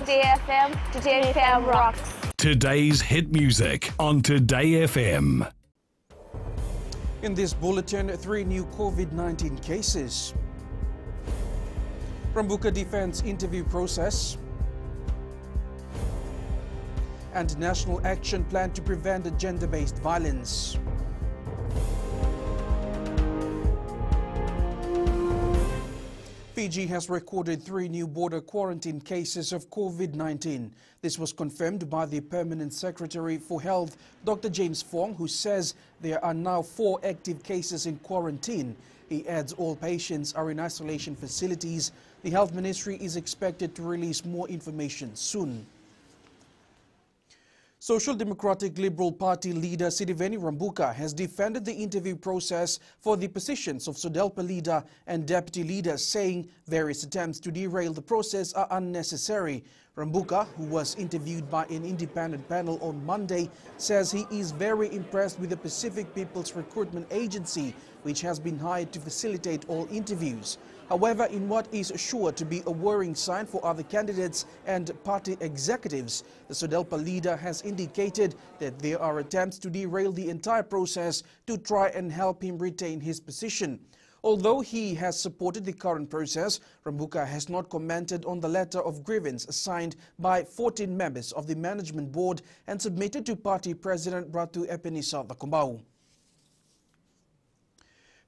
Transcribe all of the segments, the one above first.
Today FM. Today FM rocks. Today's hit music on Today FM. In this bulletin, 3 new COVID-19 cases. RABUKA defense interview process. And national action plan to prevent gender-based violence. Fiji has recorded 3 new border quarantine cases of COVID-19. This was confirmed by the Permanent Secretary for Health, Dr. James Fong, who says there are now 4 active cases in quarantine. He adds all patients are in isolation facilities. The Health Ministry is expected to release more information soon. Social Democratic Liberal Party leader Sidiveni Rabuka has defended the interview process for the positions of SODELPA leader and deputy leader, saying various attempts to derail the process are unnecessary. Rabuka, who was interviewed by an independent panel on Monday, says he is very impressed with the Pacific People's Recruitment Agency, which has been hired to facilitate all interviews. However, in what is sure to be a worrying sign for other candidates and party executives, the SODELPA leader has indicated that there are attempts to derail the entire process to try and help him retain his position. Although he has supported the current process, Rabuka has not commented on the letter of grievance signed by 14 members of the management board and submitted to party president Ratu Epenisa Takumbau.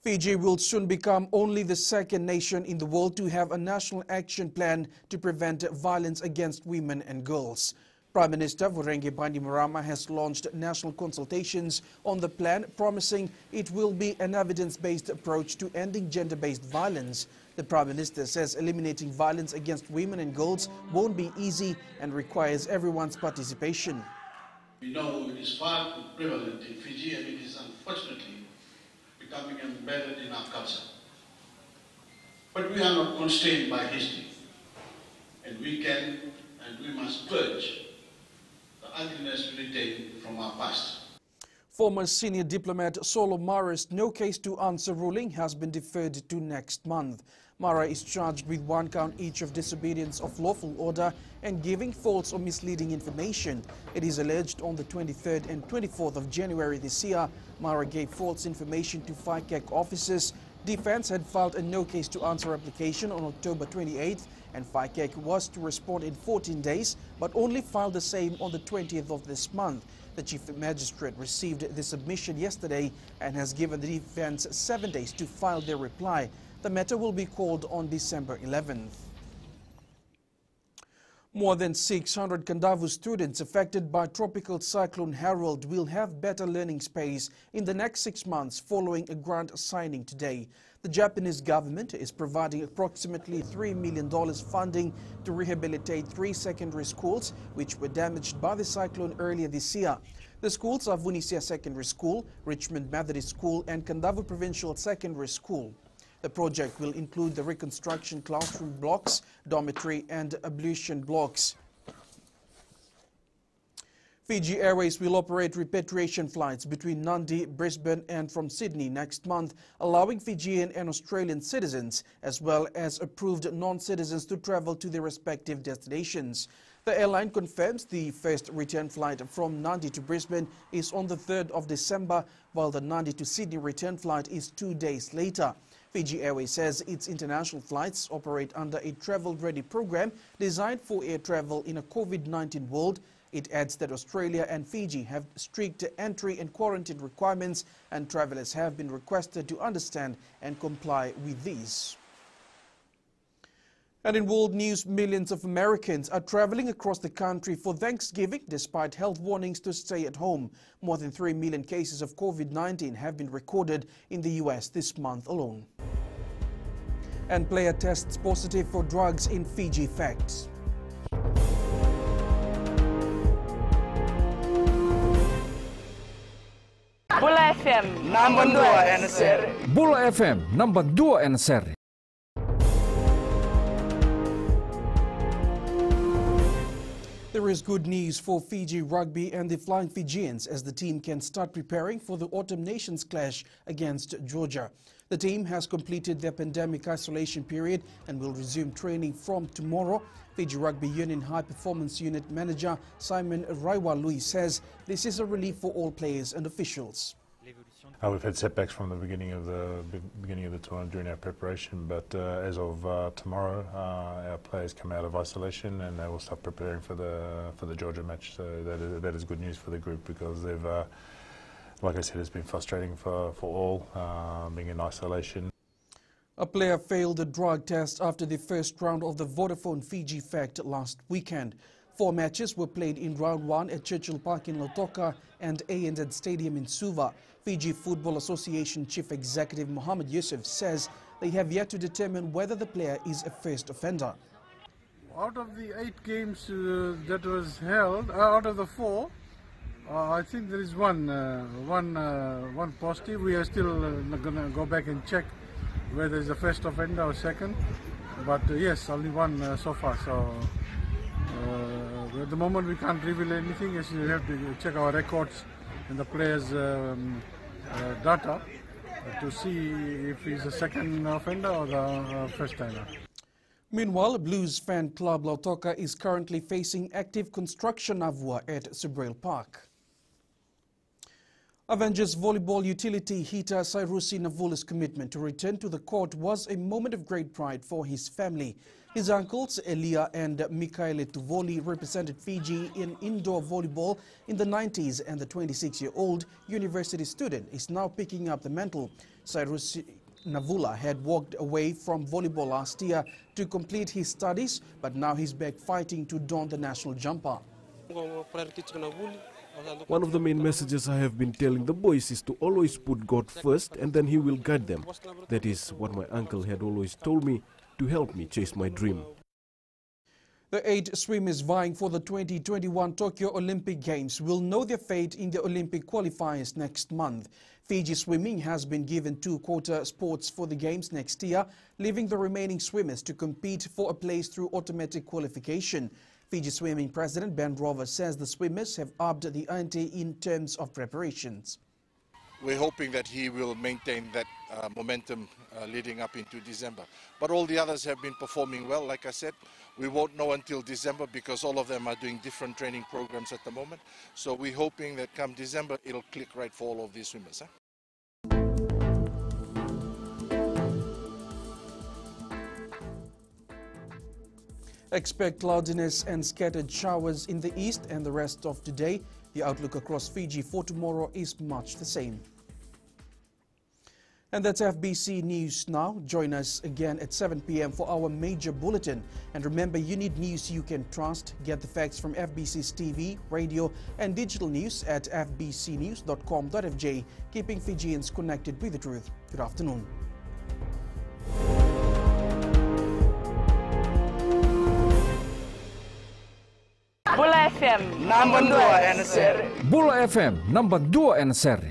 Fiji will soon become only the second nation in the world to have a national action plan to prevent violence against women and girls. Prime Minister Vorengi Bainimarama has launched national consultations on the plan, promising it will be an evidence-based approach to ending gender-based violence. The Prime Minister says eliminating violence against women and girls won't be easy and requires everyone's participation. We know it is far too prevalent in Fiji, and it is unfortunately becoming embedded in our culture. But we are not constrained by history, and we can and we must purge the ugliness we retain from our past. Former senior diplomat Solo Mara's no case to answer ruling has been deferred to next month. Mara is charged with 1 count each of disobedience of lawful order and giving false or misleading information. It is alleged on the 23rd and 24th of January this year, Mara gave false information to FIJI officers. Defense had filed a no case to answer application on October 28th, and FIJI was to respond in 14 days, but only filed the same on the 20th of this month. The Chief Magistrate received the submission yesterday and has given the defense 7 days to file their reply. The matter will be called on December 11th. More than 600 Kandavu students affected by Tropical Cyclone Harold will have better learning space in the next 6 months following a grant signing today. The Japanese government is providing approximately $3 million funding to rehabilitate 3 secondary schools which were damaged by the cyclone earlier this year. The schools are Vunisia Secondary School, Richmond Methodist School and Kandavu Provincial Secondary School. The project will include the reconstruction classroom blocks, dormitory and ablution blocks. Fiji Airways will operate repatriation flights between Nadi, Brisbane and from Sydney next month, allowing Fijian and Australian citizens as well as approved non-citizens to travel to their respective destinations. The airline confirms the first return flight from Nadi to Brisbane is on the 3rd of December, while the Nadi to Sydney return flight is 2 days later. Fiji Airways says its international flights operate under a travel-ready program designed for air travel in a COVID-19 world. It adds that Australia and Fiji have strict entry and quarantine requirements, and travelers have been requested to understand and comply with these. And in world news, millions of Americans are traveling across the country for Thanksgiving despite health warnings to stay at home. More than 3 million cases of COVID-19 have been recorded in the US this month alone. And player tests positive for drugs in Fiji facts. Bula FM number 2 NSR. Bula FM number 2 NSR. There is good news for Fiji Rugby and the Flying Fijians as the team can start preparing for the Autumn Nations clash against Georgia. The team has completed their pandemic isolation period and will resume training from tomorrow. Fiji Rugby Union High Performance Unit Manager Simon Raiwalui says this is a relief for all players and officials. We've had setbacks from the beginning of the tournament during our preparation, but as of tomorrow, our players come out of isolation and they will start preparing for the Georgia match. So that is good news for the group, because they've, like I said, it's been frustrating for all being in isolation. A player failed a drug test after the first round of the Vodafone Fiji Fact last weekend. 4 matches were played in round 1 at Churchill Park in Lautoka and ANZ Stadium in Suva. Fiji Football Association Chief Executive Mohammed Yusuf says they have yet to determine whether the player is a first offender. Out of the 8 games that was held, out of the 4, I think there is one positive. We are still going to go back and check whether it's a first offender or second. But yes, only one so far. So at the moment we can't reveal anything, as we have to check our records and the players' data to see if he's a second offender or the first timer. Meanwhile, Blues fan club Lautoka is currently facing active construction NAVULA at SODELPA Park. Avengers volleyball utility hitter SAIRUSI NAVULA's commitment to return to the court was a moment of great pride for his family. His uncles, Elia and Michaele Tuvoli, represented Fiji in indoor volleyball in the 90s, and the 26-year-old university student is now picking up the mantle. SAIRUSI NAVULA had walked away from volleyball last year to complete his studies, but now he's back fighting to don the national jumper. One of the main messages I have been telling the boys is to always put God first, and then He will guide them. That is what my uncle had always told me, to help me chase my dream. The 8 swimmers vying for the 2021 Tokyo Olympic Games will know their fate in the Olympic qualifiers next month. Fiji Swimming has been given 2 quarter spots for the Games next year, leaving the remaining swimmers to compete for a place through automatic qualification. Fiji Swimming President Ben Rover says the swimmers have upped the ante in terms of preparations. We're hoping that he will maintain that momentum leading up into December. But all the others have been performing well. Like I said, we won't know until December because all of them are doing different training programs at the moment. So we're hoping that come December, it'll click right for all of these swimmers. Expect cloudiness and scattered showers in the east and the rest of today. The outlook across Fiji for tomorrow is much the same. And that's FBC News now. Join us again at 7 p.m. for our major bulletin. And remember, you need news you can trust. Get the facts from FBC's TV, radio and digital news at fbcnews.com.fj, keeping Fijians connected with the truth. Good afternoon. Bula FM, number 2 NSR. Bula FM number 2 NSR.